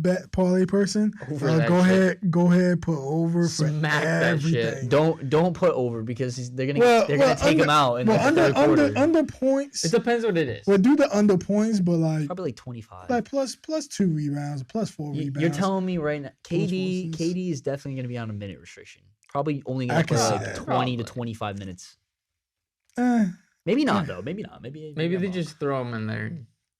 bet parlay person, go ahead, put over Smack for that everything. shit. Don't put over because they're gonna take him out in the third quarter. Under points. It depends what it is. Well, do the under points, but probably like 25. Like plus 2 rebounds, plus 4 rebounds. You're telling me right now, KD is definitely gonna be on a minute restriction. Probably only gonna play like 20 to 25 minutes. Maybe not though. Maybe not. Maybe they just throw him in there.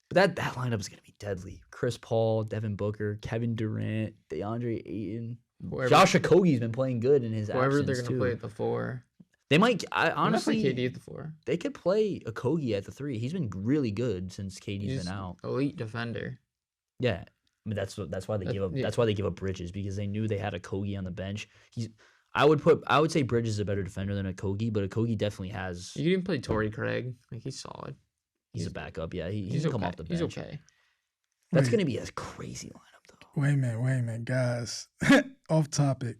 But that lineup is gonna be deadly. Chris Paul, Devin Booker, Kevin Durant, DeAndre Ayton, Josh Okogie's been playing good in his absence whoever they're gonna play at the 4. They might. Honestly, KD at the 4. They could play Okogie at the 3. He's been really good since KD's been out. Elite defender. Yeah, I mean that's why they give up. That's why they give up Bridges because they knew they had Okogie on the bench. I would say Bridges is a better defender than Okogie, but Okogie definitely has. You can even play Torrey Craig. Like he's solid. He's a backup. Yeah, he's can come off the bench. He's okay. That's gonna be a crazy lineup though. Wait a minute, guys. Off topic.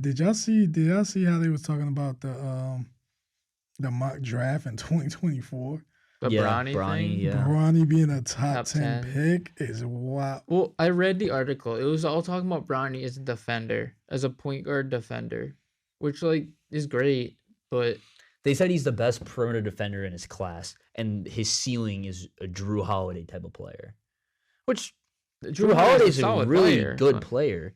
Did y'all see how they was talking about the mock draft in 2024? Bronny thing? Yeah. Bronny being a top 10 pick is wild. Well, I read the article. It was all talking about Bronny as a defender, as a point guard defender, which is great, but they said he's the best perimeter defender in his class, and his ceiling is a Drew Holiday type of player. Which Drew Holiday's a really good player.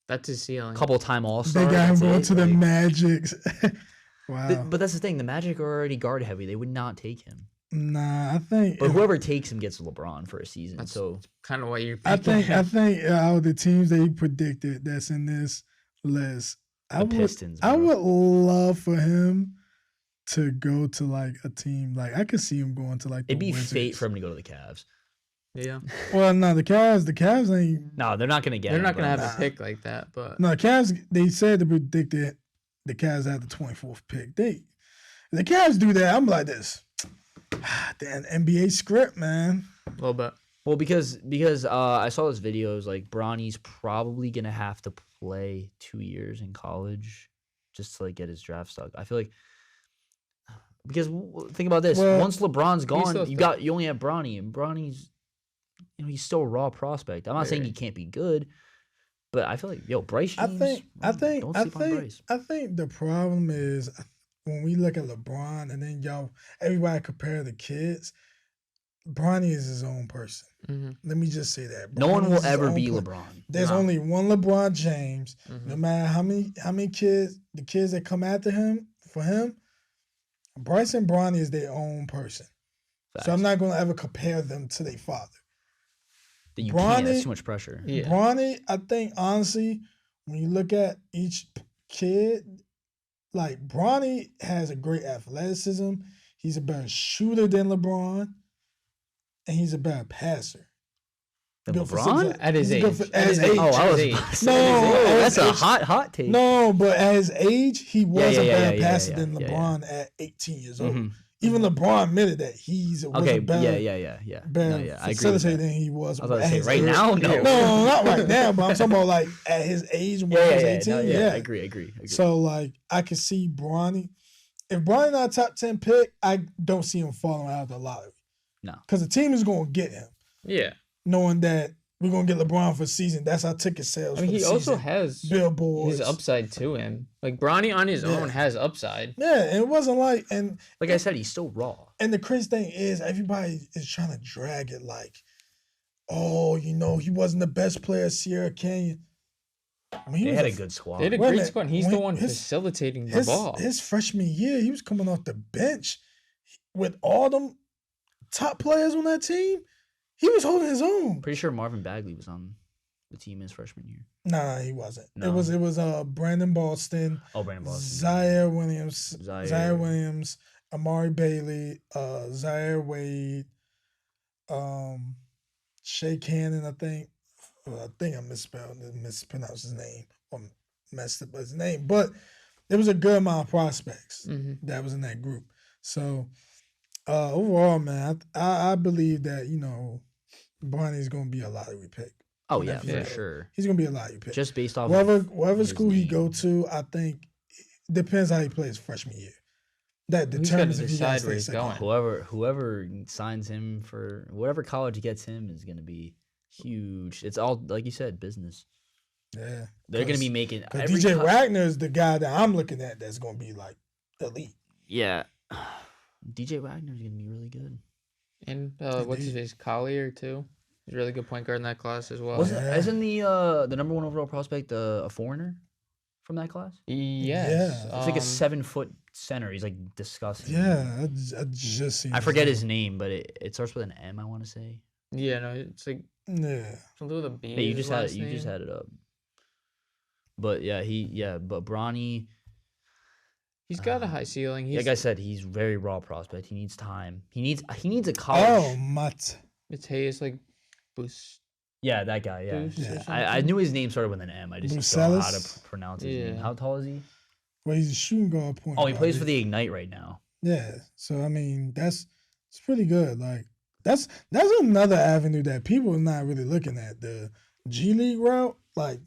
That's his ceiling. Couple-time All-Star. They got him going to the Magics. Wow. But that's the thing. The Magic are already guard heavy. They would not take him. Nah, I think. But whoever takes him gets LeBron for a season. That's so kind of what you're. I think out of the teams they predicted that's in this list, Pistons. I would love for him to go to a team I could see him going to it'd be Wizards. fate for him to go to the Cavs. Yeah. Well, no, the Cavs ain't. No, they're not gonna get. They're not gonna have a pick like that. But no, the Cavs. They said they predicted the Cavs had the 24th pick. The Cavs do that. I'm like this. The NBA script, man. A little bit. Well, because I saw this video. It was like Bronny's probably gonna have to play 2 years in college just to like get his draft stock. I feel like because think about this: once LeBron's gone, you only have Bronny, and Bronny's he's still a raw prospect. I'm not saying he can't be good, but I feel like Bryce James. I think the problem is when we look at LeBron and then everybody compare the kids. Bronny is his own person. Mm-hmm. Let me just say that. No one will ever be LeBron. There's only one LeBron James. Mm-hmm. No matter how many kids, the kids that come after him, for him, Bryce and Bronny is their own person. Facts. So I'm not going to ever compare them to their father. You can't. That's too much pressure. Yeah. Bronny, I think, honestly, when you look at each kid, like Bronny has a great athleticism. He's a better shooter than LeBron. And he's a better passer. LeBron? At his age. At his age. Oh, I was that's a hot take. No, but at his age, he was a better passer than LeBron at 18 years old. Mm-hmm. Even LeBron admitted that was a better facilitator than he was. I was about to say, right now? No, not right now, but I'm talking about like at his age when he was 18. I agree. So like I can see Bronny. If Bronny not a top 10 pick, I don't see him falling out of the lottery. No. Because the team is going to get him. Yeah. Knowing that we're going to get LeBron for the season. That's our ticket sales. I mean, he also has billboards. His upside to him. Like, Bronny on his own has upside. Yeah, and it wasn't like... and like I said, he's still raw. And the crazy thing is, everybody is trying to drag it like, oh, he wasn't the best player at Sierra Canyon. I mean, they had a good squad. They had a great squad. And he's the one facilitating the ball. His freshman year, he was coming off the bench with all them top players on that team. He was holding his own. Pretty sure Marvin Bagley was on the team his freshman year. Nah, he wasn't. No. It was Brandon Boston. Oh, Brandon Boston. Zaire Williams, Amari Bailey, Zaire Wade, Shea Cannon, I think I mispronounced his name or messed up his name. But there was a good amount of prospects that was in that group. So overall, man, I believe that, Bronny's going to be a lottery pick. Oh, yeah, for sure. He's going to be a lottery pick. Just based off whatever school he go to, I think depends how he plays freshman year. That determines if he got where he's going. Whoever signs him for whatever college gets him is going to be huge. It's all, like you said, business. Yeah. They're going to be making... DJ Wagner is the guy that I'm looking at that's going to be, like, elite. Yeah. DJ Wagner is going to be really good. And what's his face? Collier, too. He's a really good point guard in that class as well. Isn't the number one overall prospect a foreigner from that class? Yes. Yeah. It's like a 7-foot center. He's like disgusting. Yeah, I just seen. I forget his name, but it starts with an M. I want to say. Yeah, no, it's like something with a B. Yeah, you just had it up. But yeah, but Bronny. He's got a high ceiling. Like I said, he's very raw prospect. He needs time. He needs a college. Oh, Mutt. It's Hayes like Boost. Yeah, that guy. Yeah. I knew his name started with an M. I just don't know how to pronounce his name. How tall is he? Well, he's a shooting guard point. Oh, he plays for the Ignite right now. Yeah. So I mean, it's pretty good. Like that's another avenue that people are not really looking at. The G League route, like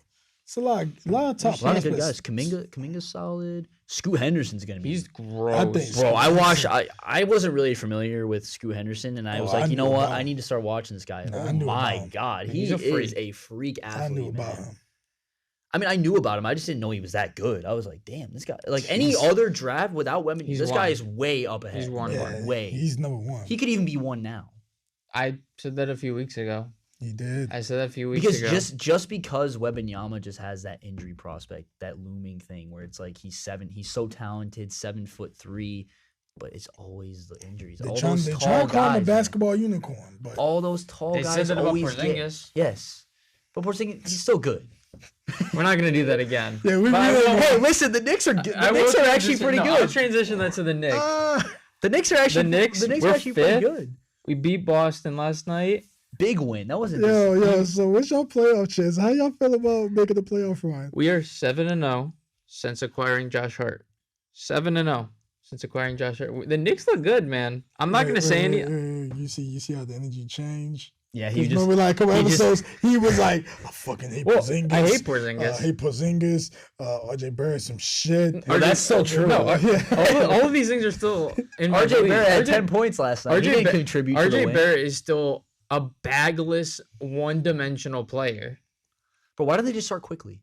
it's a lot of top prospects. A lot of good guys. Kuminga's solid. Scoot Henderson's gonna be. He's gross. Bro, I wasn't really familiar with Scoot Henderson, and I was like, you know what? I need to start watching this guy. Oh my god, he is a freak athlete. I knew about him. I mean, I knew about him. I just didn't know he was that good. I was like, damn, this guy. Like any other draft without Wemby, this guy is way up ahead. He's one. Way. He's number one. He could even be one now. I said that a few weeks ago. He did. I said that a few weeks ago. Just because Wembanyama just has that injury prospect, that looming thing where it's like he's so talented, 7'3", but it's always the injuries. They try to call him a basketball unicorn, but all those tall guys said that always about Porzingis. Yes, but Porzingis, he's still good. We're not gonna do that again. Yeah, hey, listen, the Knicks are actually pretty good. I'll transition that to the Knicks. The Knicks are actually pretty good. We beat Boston last night. Big win. That wasn't. Yo. So what's your playoff chance? How y'all feel about making the playoff run? We are 7-0 since acquiring Josh Hart. 7-0 since acquiring Josh Hart. The Knicks look good, man. I'm not gonna say any. You see how the energy changed. Yeah, he just remember like a couple episodes. He was like, "I fucking hate Porzingis. I hate Porzingis. I hate Porzingis. RJ Barrett, some shit." Well, that's still true. No, all of these things are still in my RJ Barrett had 10 points last night. He didn't contribute to the win. RJ Barrett is still a bagless, one-dimensional player. But why don't they just start quickly?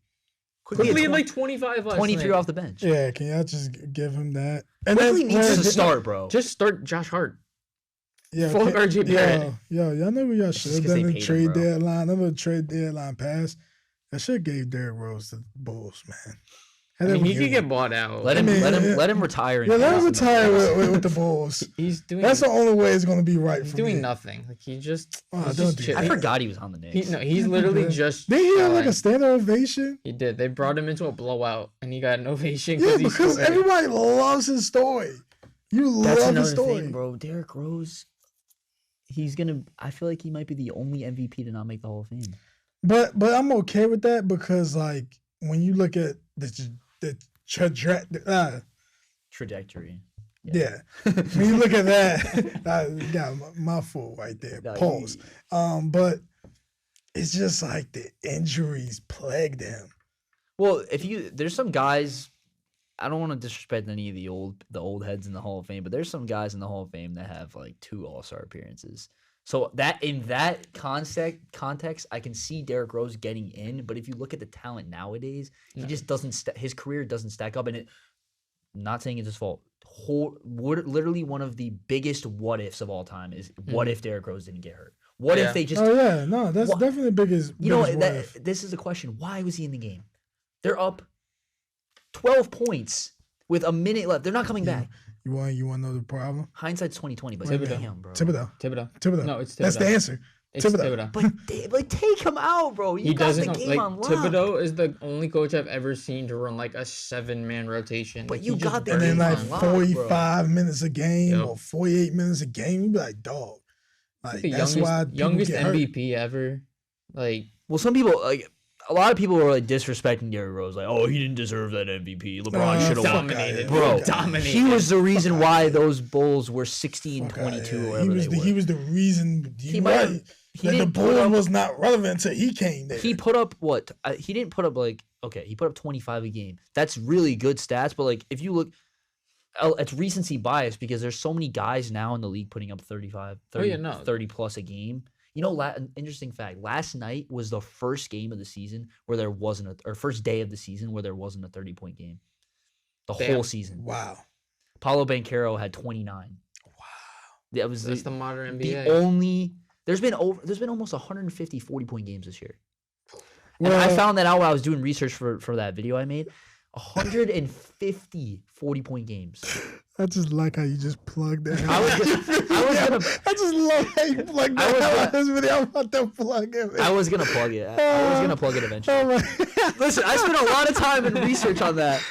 Quickly in like 25 last 23 night. off the bench. Yeah, can y'all just give him that? And Quickly needs to start, bro. Just start Josh Hart. Yeah, fuck RJ Barrett. Y'all know what y'all should have done the trade him, deadline. Another trade deadline pass. I should have gave Derrick Rose to the Bulls, man. I mean, he could get bought out. Let him retire. Yeah, let him retire with the Bulls. That's the only way it's going to be right. He's doing nothing. Like he just. I forgot he was on the Knicks. He's literally just. Did he have like a standing ovation? He did. They brought him into a blowout, and he got an ovation. Yeah, because everybody loves his story. You love his story, thing, bro. Derrick Rose. I feel like he might be the only MVP to not make the Hall of Fame. But I'm okay with that because like when you look at the trajectory. Yeah. When you look at that, I got my fault right there. Pause. But it's just like the injuries plagued him. Well, there's some guys. I don't want to disrespect any of the old heads in the Hall of Fame, but there's some guys in the Hall of Fame that have like 2 All-Star appearances. So that in that context, I can see Derrick Rose getting in. But if you look at the talent nowadays, he just doesn't. His career doesn't stack up. And I'm not saying it's his fault. Literally one of the biggest what ifs of all time is what if Derrick Rose didn't get hurt? What if they just? Oh yeah, no, that's definitely the biggest. You know, this is a question. Why was he in the game? They're up 12 points with a minute left. They're not coming back. You want to know the problem? Hindsight's 20/20, but damn, bro. Thibodeau. No, it's Thibodeau. That's the answer. It's Thibodeau. But take him out, bro. He doesn't the game on lock. Thibodeau is the only coach I've ever seen to run like a 7-man rotation. But like, you got the and game then like on lock, 45 minutes a game or 48 minutes a game. You'd be like, dog. Like the that's why youngest get hurt. MVP ever. Like, well, some people a lot of people were like disrespecting Derrick Rose, like, oh, he didn't deserve that MVP. LeBron should have dominated, bro. Dominated. He was the reason why those Bulls were 16-22 or whatever they were. He was the reason. The Bulls was not relevant until he came there. He put up what? He didn't put up he put up 25 a game. That's really good stats, but like if you look, it's recency bias because there's so many guys now in the league putting up 30 plus a game. You know, an interesting fact. Last night was the first game of the season where there wasn't first day of the season where there wasn't a 30-point game. The whole season. Wow. Paulo Banchero had 29. Wow. That's the modern NBA. There's been almost 150 40-point games this year. And I found that out while I was doing research for that video I made. 150 40-point games. I just like how you just plugged that. I just love how you plugged that. This video, I'm about to plug it. I was gonna plug it. I was gonna plug it eventually. Listen, I spent a lot of time in research on that.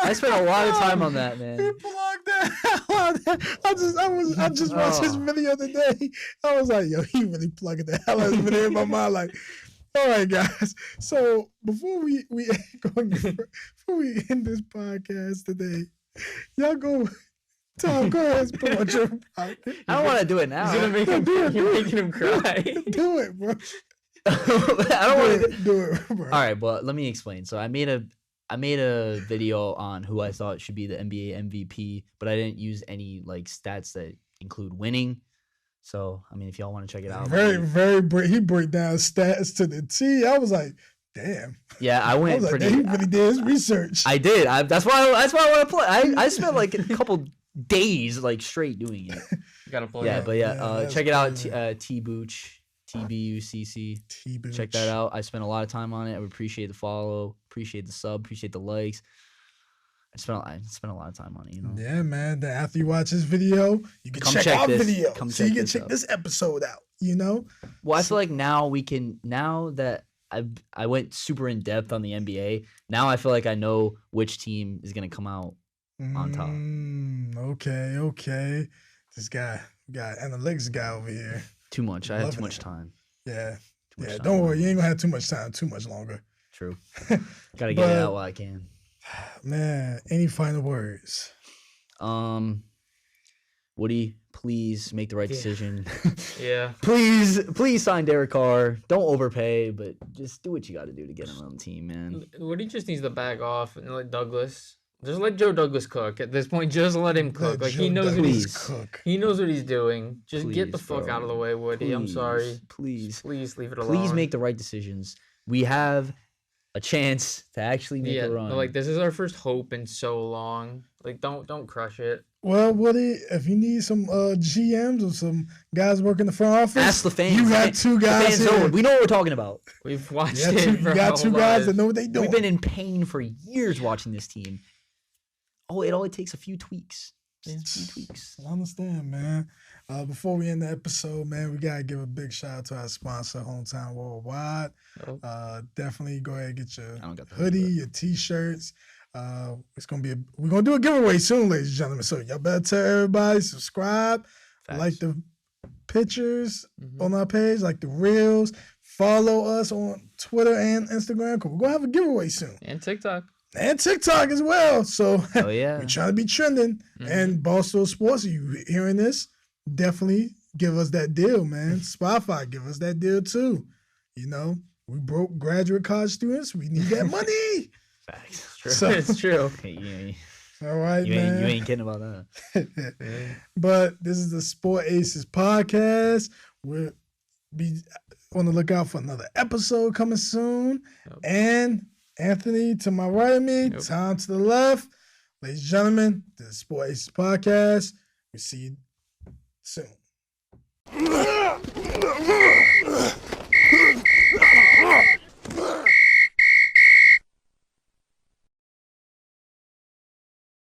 I spent a lot of time on that, man. He plugged that. I just watched his video today. I was like, yo, he really plugged the hell out of this video in my mind. Like, all right, guys. So before we end this podcast today, y'all go. Tom, go ahead and promote your podcast. I don't want to do it now. You're making him cry. Do it, bro. I don't want to do it, bro. All right, but let me explain. So I made a video on who I thought should be the NBA MVP, but I didn't use any like stats that include winning. So I mean, if y'all want to check it out, he break down stats to the T. I was like, damn. Yeah, I went pretty. He really did his research. I did. That's why I want to play. I spent like a couple days like straight doing it. You gotta play. Yeah, but check it out. T Booch, TBUCC. Check that out. I spent a lot of time on it. I would appreciate the follow, appreciate the sub, appreciate the likes. I spent a lot of time on it, you know. Yeah, man. After you watch this video, you can check our video. So you can check this episode out, you know? Well, I feel like now that I went super in depth on the NBA, now I feel like I know which team is gonna come out on top. Okay. This guy, analytics guy over here. Too much. I had too much time. Yeah. Don't worry, you ain't gonna have too much time, too much longer. True. Gotta get it out while I can. Man, any final words? Woody, please make the right decision. Yeah. Please sign Derek Carr. Don't overpay, but just do what you got to do to get him on the team, man. Woody just needs to back off and let Douglas. Just let Joe Douglas cook. At this point, just let him cook. Like he knows what he's doing. Just get the fuck out of the way, Woody. I'm sorry. Please leave it alone. Please make the right decisions. We have a chance to actually make a run. Like this is our first hope in so long. Like don't crush it. Well, Woody, if you need some GMs or some guys working the front office, ask the fans. You got two guys here. We know what we're talking about. We've watched it. You got two guys that know what they doing. We've been in pain for years watching this team. Oh, it only takes a few tweaks. I understand, man. Before we end the episode, man, we gotta give a big shout out to our sponsor, Hometown Worldwide. Definitely go ahead and get your hoodie, your t-shirts. We're gonna do a giveaway soon, ladies and gentlemen. So y'all better tell everybody, subscribe, like the pictures on our page, like the reels, follow us on Twitter and Instagram. We're gonna have a giveaway soon. And TikTok as well. So we're trying to be trending. And Barstool Sports, you hearing this? Definitely give us that deal, man. Spotify, give us that deal too. You know, we broke graduate college students. We need that money. Facts. It's true. All right, man. You ain't kidding about that. But this is the Sport Aces podcast. We'll be on the lookout for another episode coming soon. And Anthony to my right of me, Tom to the left. Ladies and gentlemen, this is Sport Aces podcast. We see you soon.